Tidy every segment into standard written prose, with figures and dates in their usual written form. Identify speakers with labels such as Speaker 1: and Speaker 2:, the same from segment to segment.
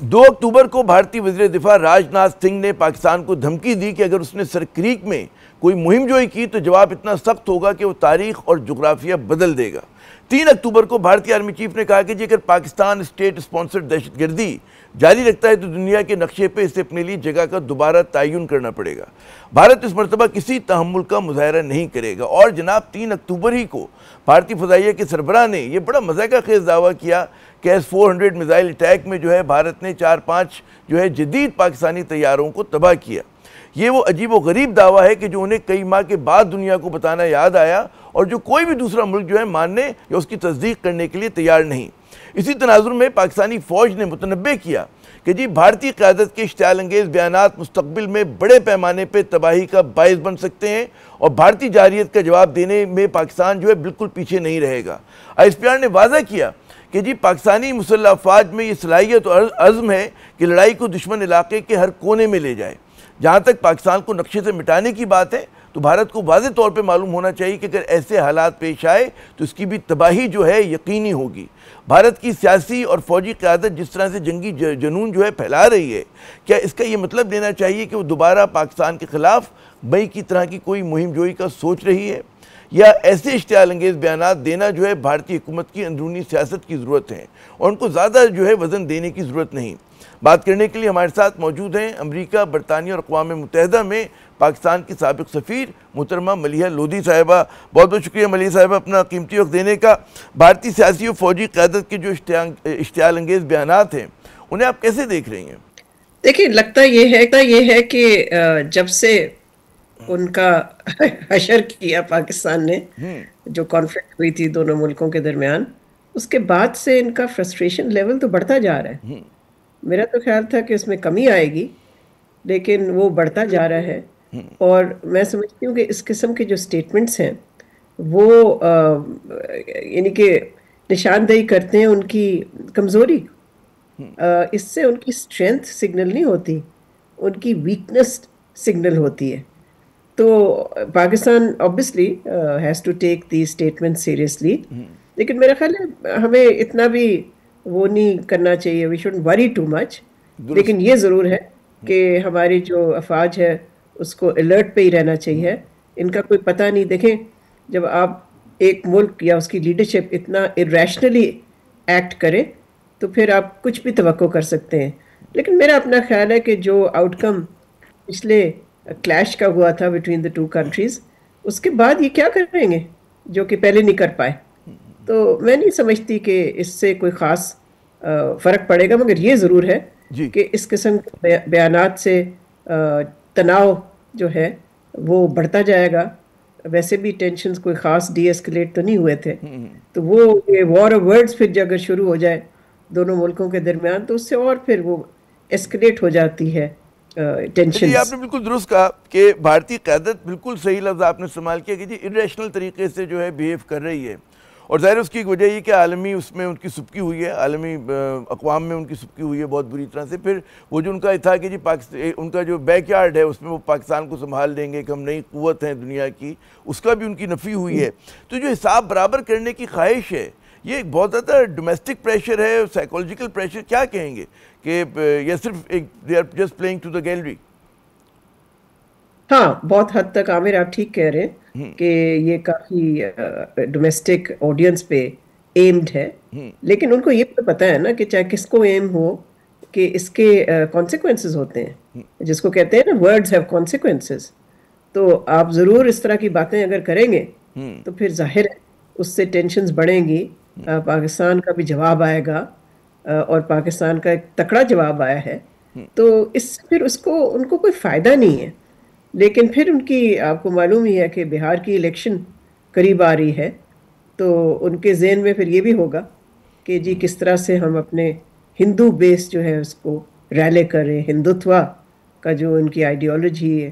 Speaker 1: 2 اکتوبر کو بھارتی وزیر دفاع راجناتھ سنگھ نے پاکستان کو دھمکی دی کہ اگر اس نے سرکریک میں کوئی مہم جوئی کی تو جواب اتنا سخت ہوگا کہ وہ تاریخ اور جغرافیہ بدل دے گا۔ 3 اکتوبر کو بھارتی آرمی چیف نے کہا کہ اگر پاکستان اسٹیٹ اسپانسرڈ دہشت گردی جاری رکھتا ہے تو دنیا کے نقشے پہ اسے اپنے لیے جگہ کا دوبارہ تعین کرنا پڑے گا۔ بھارت اس مرتبہ کسی تحمل کا مظاہرہ نہیں کرے گا۔ اور جناب 3 اکتوبر ہی کو بھارتی فضائیہ کے سربراہ نے یہ بڑا مذاق خیز دعویٰ کیا کہ S-400 میزائل اٹیک میں بھارت نے 4-5 جدید پاکستانی طیاروں کو تباہ کیا۔ یہ وہ عجیب و غریب دعویٰ ہے کہ جو انہیں کئی ماہ کے بعد دنیا کو بتانا یاد آیا اور جو کوئی بھی دوسرا ملک ماننے یا اس کی تصدیق کرنے کے لیے تیار نہیں۔ اسی تناظر میں پاکستانی فوج نے متنبع کیا کہ بھارتی قیادت کے اشتعال انگیز بیانات مستقبل میں بڑے پیمانے پہ تباہی کا باعث بن سکتے ہیں اور بھارتی جارحیت کا جواب دینے میں پاکستان بالکل پیچھے نہیں رہے گا۔ ISPR نے واضح کیا کہ پاکستانی مسلح افواج میں یہ صلاحیت اور عزم ہے کہ لڑائی کو دشمن علاقے کے ہر کونے میں لے جائے۔ جہاں تک پاکستان کو نقشے سے مٹانے کی بات ہے تو بھارت کو واضح طور پہ معلوم ہونا چاہیے کہ اگر ایسے حالات پیش آئے تو اس کی بھی تباہی یقینی ہوگی۔ بھارت کی سیاسی اور فوجی قیادت جس طرح سے جنگی جنون پھیلا رہی ہے، کیا اس کا یہ مطلب لینا چاہیے کہ وہ دوبارہ پاکستان کے خلاف مئی کی طرح کی کوئی مہم جوئی کا سوچ رہی ہے؟ یا ایسے اشتعال انگیز بیانات دینا بھارتی حکومت کی اندرونی سیاست کی ضرورت ہے اور ان کو زیادہ وزن دینے کی ضرورت نہیں؟ بات کرنے کے لیے ہمارے ساتھ موجود ہیں امریکہ، برطانیہ اور اقوام متحدہ میں پاکستان کی سابق سفیر محترمہ ملیحہ لودھی صاحبہ۔ بہت بہت شکریہ ملیحہ صاحبہ اپنا قیمتی وقت دینے کا۔ بھارتی سیاسی و فوجی قیادت کے جو اشتعال انگیز بیانات ہیں انہیں آپ کیسے دیکھ رہی ہیں؟
Speaker 2: دیکھیں، لگتا یہ ہے کہ جب سے ان کا حشر کیا پاکستان نے، جو کانفلکٹ ہوئی تھی دونوں ملکوں کے درمیان، اس کے بعد سے ان کا فرسٹریشن لیول تو بڑھتا جا رہا ہے۔ میرا تو خیال تھا کہ اس میں کمی آئے گی، لیکن وہ بڑھتا جا رہا ہے۔ اور میں سمجھتی ہوں کہ اس قسم کے جو سٹیٹمنٹس ہیں وہ یعنی کہ نشاندہی کرتے ہیں ان کی کمزوری۔ اس سے ان کی اسٹرینتھ سگنل نہیں ہوتی، ان کی ویکنس سگنل ہوتی ہے۔ تو Pakistan obviously has to take these statements seriously، لیکن میرا خیال ہے ہمیں اتنا بھی وہ نہیں کرنا چاہیے، we shouldn't worry too much۔ لیکن یہ ضرور ہے کہ ہماری جو افواج ہے اس کو الرٹ پہ ہی رہنا چاہیے۔ ان کا کوئی پتہ نہیں۔ دیکھیں، جب آپ ایک ملک یا اس کی لیڈرشپ اتنا irrationally ایکٹ کرے تو پھر آپ کچھ بھی توقع کر سکتے ہیں۔ لیکن میرا اپنا خیال ہے کہ جو آؤٹ کم پچھلے کلیش کا ہوا تھا بٹوین دا 2 کنٹریز، اس کے بعد یہ کیا کریں گے جو کہ پہلے نہیں کر پائے؟ تو میں نہیں سمجھتی کہ اس سے کوئی خاص فرق پڑے گا، مگر یہ ضرور ہے کہ اس قسم کے بیانات سے تناؤ جو ہے وہ بڑھتا جائے گا۔ ویسے بھی ٹینشنز کوئی خاص ڈی ایسکلیٹ تو نہیں ہوئے تھے، تو وہ یہ وار آف ورڈز پھر اگر شروع ہو جائے دونوں ملکوں کے درمیان تو اس سے اور پھر وہ ایسکلیٹ ہو جاتی ہے ٹینشنز۔
Speaker 1: آپ نے بالکل درست کہا کہ بھارتی قیادت، بالکل صحیح لفظ آپ نے استعمال کیا کہ irrational طریقے سے بیہیو کر رہی ہے، اور ظاہر اس کی ایک وجہ یہ کہ عالمی اس میں ان کی سبکی ہوئی ہے، عالمی اقوام میں ان کی سبکی ہوئی ہے بہت بری طرح سے۔ پھر وہ جو ان کا تھا کہ ان کا جو بیک یارڈ ہے اس میں وہ پاکستان کو سنبھال لیں گے کہ ہم نئی قوت ہیں دنیا کی، اس کا بھی ان کی نفی ہوئی ہے۔ تو جو حساب برابر کرنے کی خواہش ہے، یہ ایک بہت زیادہ ڈومیسٹک پریشر ہے، سائیکولوجیکل پریشر، کیا کہیں گے کہ یہ صرف ایک they are just playing to the gallery؟
Speaker 2: ہاں، بہت حد تک عامر آپ ٹھیک کہہ رہے ہیں کہ یہ کافی ڈومیسٹک آڈینس پہ ایمڈ ہے، لیکن ان کو یہ تو پتہ ہے نا کہ چاہے کس کو ایم ہو کہ اس کے کانسیکوینسز ہوتے ہیں، جس کو کہتے ہیں نا ورڈز ہیو کانسیکوینسز۔ تو آپ ضرور اس طرح کی باتیں اگر کریں گے تو پھر ظاہر ہے اس سے ٹینشنز بڑھیں گی، پاکستان کا بھی جواب آئے گا، اور پاکستان کا ایک تکڑا جواب آیا ہے، تو اس سے پھر ان کو کوئی فائدہ نہیں ہے۔ لیکن پھر ان کی آپ کو معلوم ہی ہے کہ بہار کی الیکشن قریب آ رہی ہے، تو ان کے ذہن میں پھر یہ بھی ہوگا کہ کس طرح سے ہم اپنے ہندو بیس جو ہے اس کو ریلے کریں، ہندوتوا کا جو ان کی آئیڈیالوجی ہے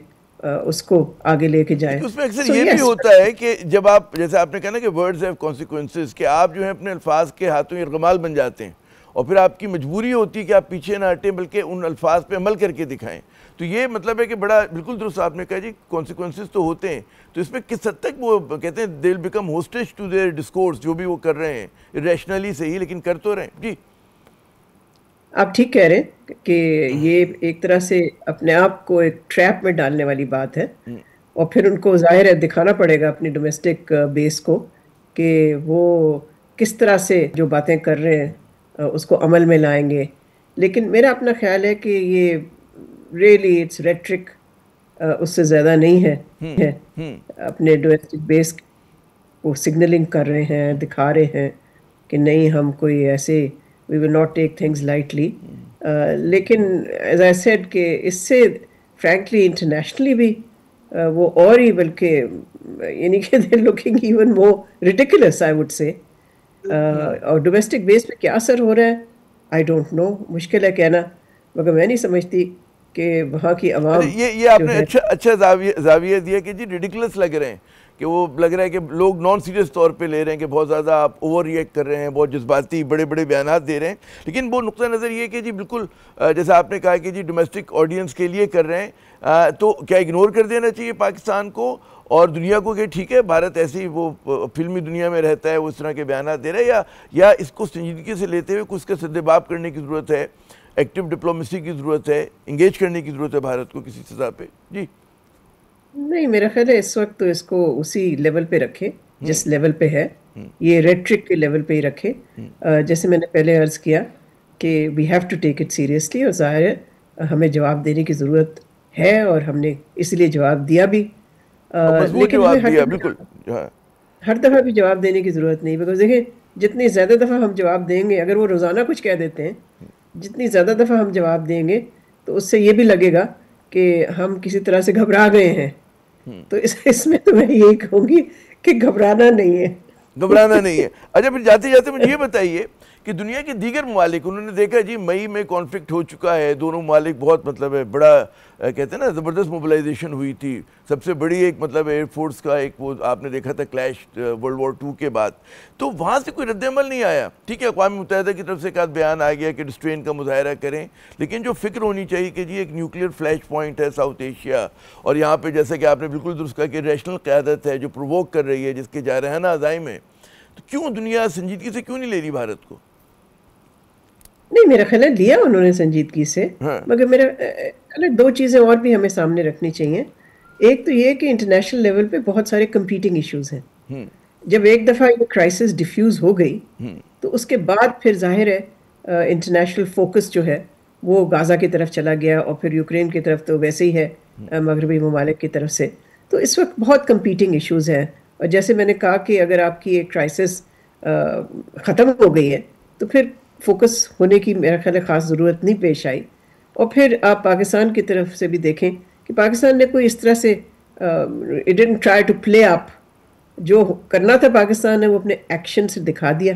Speaker 2: اس کو آگے لے کے جائیں۔
Speaker 1: اس میں اکثر یہ بھی ہوتا ہے کہ جب آپ، جیسے آپ نے کہا نا کہ ورڈز ہیو کانسیکوینسز، کہ آپ اپنے الفاظ کے ہاتھوں یرغمال بن جاتے ہیں اور پھر آپ کی مجبوری ہوتی ہے کہ آپ پیچھے نہ ہٹیں بلکہ ان الفاظ پہ عمل کر کے دکھائیں۔ تو یہ مطلب ہے کہ بڑا بالکل درست آپ نے کہا کانسیکوینسز تو ہوتے ہیں۔ تو اس میں کس حد تک وہ کہتے ہیں they'll become hostage to their discourse، جو بھی وہ کر رہے ہیں irrationally صحیح لیکن کر تو رہے ہیں۔ جی
Speaker 2: آپ ٹھیک کہہ رہے ہیں کہ یہ ایک طرح سے اپنے آپ کو ایک ٹریپ میں ڈالنے والی بات ہے، اور پھر ان کو ظاہر ہے دکھانا پڑے گا اپنی ڈومیسٹک بیس کو کہ وہ کس طرح سے جو باتیں کر رہے ہیں اس کو عمل میں لائیں گے. لیکن میرا اپنا خیال ہے کہ یہ ریئلی اٹس ریٹرک، اس سے زیادہ نہیں ہے. اپنے ڈومیسٹک بیس کو سگنلنگ کر رہے ہیں، دکھا رہے ہیں کہ نہیں ہم کوئی ایسے we will not take things lightly. لیکن ایز آئی سیڈ کہ اس سے فرینکلی انٹرنیشنلی بھی وہ اور ہی بلکہ یعنی کہ they looking even more ridiculous I would say. اور ڈومیسٹک بیس پہ کیا اثر ہو رہا ہے آئی ڈونٹ نو، مشکل ہے کہنا، مگر میں نہیں سمجھتی کہ وہاں کی عوام
Speaker 1: یہ آپ
Speaker 2: جو
Speaker 1: نے
Speaker 2: ہے
Speaker 1: اچھا زاویہ دیا کہ جی ریڈیکولس لگ رہے ہیں، کہ وہ لگ رہا ہے کہ لوگ نان سیریس طور پہ لے رہے ہیں کہ بہت زیادہ آپ اوور ریئیکٹ کر رہے ہیں، بہت جذباتی بڑے بڑے بیانات دے رہے ہیں. لیکن وہ نقطہ نظر یہ کہ جی بالکل جیسا آپ نے کہا کہ جی ڈومیسٹک آڈینس کے لیے کر رہے ہیں، تو کیا اگنور کر دینا چاہیے پاکستان کو اور دنیا کو کہ ٹھیک ہے بھارت ایسی وہ فلمی دنیا میں رہتا ہے، وہ اس طرح کے بیانات دے رہا ہے، یا اس کو سنجیدگی سے لیتے ہوئے کچھ کا سدباب کرنے کی ضرورت ہے، ایکٹیو ڈپلومیسی کی ضرورت ہے، انگیج کرنے کی ضرورت ہے بھارت کو کسی سطح پہ؟ جی
Speaker 2: نہیں، میرا خیال ہے اس وقت تو اس کو اسی لیول پہ رکھے جس لیول پہ ہے، یہ ریٹرک کے لیول پہ ہی رکھے. جیسے میں نے پہلے عرض کیا کہ we have to take it seriously, اور ظاہر ہے ہمیں جواب دینے کی ضرورت ہے اور ہم نے اس لیے جواب دیا بھی.
Speaker 1: اور مضبوط
Speaker 2: لیکن ہمیں
Speaker 1: جواب دیا بالکل. ہاں
Speaker 2: ہر دفعہ بھی جواب دینے کی ضرورت نہیں، بیکاز دیکھیں جتنی زیادہ دفعہ ہم جواب دیں گے، اگر وہ روزانہ کچھ کہہ دیتے ہیں، جتنی زیادہ دفعہ ہم جواب دیں گے تو اس سے یہ بھی لگے گا کہ ہم کسی طرح سے گھبرا گئے ہیں. تو اس میں تو میں یہی کہوں گی کہ گھبرانا نہیں ہے.
Speaker 1: گھبرانا نہیں ہے. اچھا پھر جاتے جاتے مجھے یہ بتائیے کہ دنیا کے دیگر ممالک انہوں نے دیکھا جی مئی میں کانفلکٹ ہو چکا ہے، دونوں ممالک بہت مطلب ہے بڑا کہتے ہیں نا زبردست موبلائزیشن ہوئی تھی، سب سے بڑی ایک مطلب ایئر فورس کا ایک وہ آپ نے دیکھا تھا کلیش ورلڈ وار 2 کے بعد. تو وہاں سے کوئی رد عمل نہیں آیا. ٹھیک ہے اقوام متحدہ کی طرف سے ایک آدھ بیان آ گیا کہ ریسٹرین کا مظاہرہ کریں، لیکن جو فکر ہونی چاہیے کہ جی ایک نیوکلیئر فلیش پوائنٹ ہے ساؤتھ ایشیا، اور یہاں پہ جیسا کہ آپ نے بالکل درست کہا کہ ریشنل قیادت ہے جو پرووک کر رہی ہے، جس کے جارحانہ عزائم ہے، تو کیوں دنیا سنجیدگی سے کیوں نہیں لے رہی بھارت کو؟
Speaker 2: نہیں، میرا خیال ہے لیا انہوں نے سنجیدگی سے،
Speaker 1: ہاں
Speaker 2: مگر میرا خیال ہے دو چیزیں اور بھی ہمیں سامنے رکھنی چاہیے. ایک تو یہ کہ انٹرنیشنل لیول پہ بہت سارے کمپیٹنگ ایشوز ہیں. جب ایک دفعہ یہ کرائسس ڈیفیوز ہو گئی تو اس کے بعد پھر ظاہر ہے انٹرنیشنل فوکس جو ہے وہ غازہ کی طرف چلا گیا، اور پھر یوکرین کی طرف تو ویسے ہی ہے مغربی ممالک کی طرف سے. تو اس وقت بہت کمپیٹنگ ایشوز ہیں، اور جیسے میں نے کہا کہ اگر آپ کی ایک کرائسس ختم ہو گئی ہے تو پھر فوکس ہونے کی میرا خیال ہے خاص ضرورت نہیں پیش آئی. اور پھر آپ پاکستان کی طرف سے بھی دیکھیں کہ پاکستان نے کوئی اس طرح سے it didn't try to play up, جو کرنا تھا پاکستان نے وہ اپنے ایکشن سے دکھا دیا.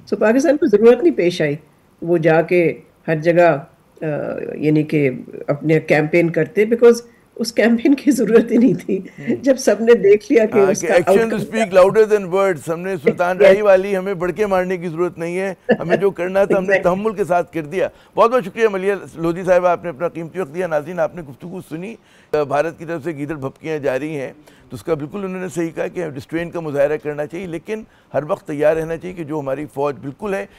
Speaker 2: سو پاکستان کو ضرورت نہیں پیش آئی وہ جا کے ہر جگہ یعنی کہ اپنے کیمپین کرتے، بیکاز اس کیمپین کی ضرورت ہی نہیں تھی جب سب نے دیکھ لیا کہ اس کا out
Speaker 1: action speak louder than words. ہم نے سلطان راہی والی ہمیں بڑکے مارنے کی ضرورت نہیں ہے، ہمیں جو کرنا تھا ہم نے تحمل کے ساتھ کر دیا. بہت بہت شکریہ ملیحہ لودھی صاحبہ، آپ نے اپنا قیمتی وقت دیا. ناظرین آپ نے گفتگو سنی، بھارت کی طرف سے گیدڑ بھپکیاں جاری ہیں، تو اس کا بالکل انہوں نے صحیح کہا کہ ریسٹرین کا مظاہرہ کرنا چاہیے، لیکن ہر وقت تیار رہنا چاہیے کہ جو ہماری فوج بالکل ہے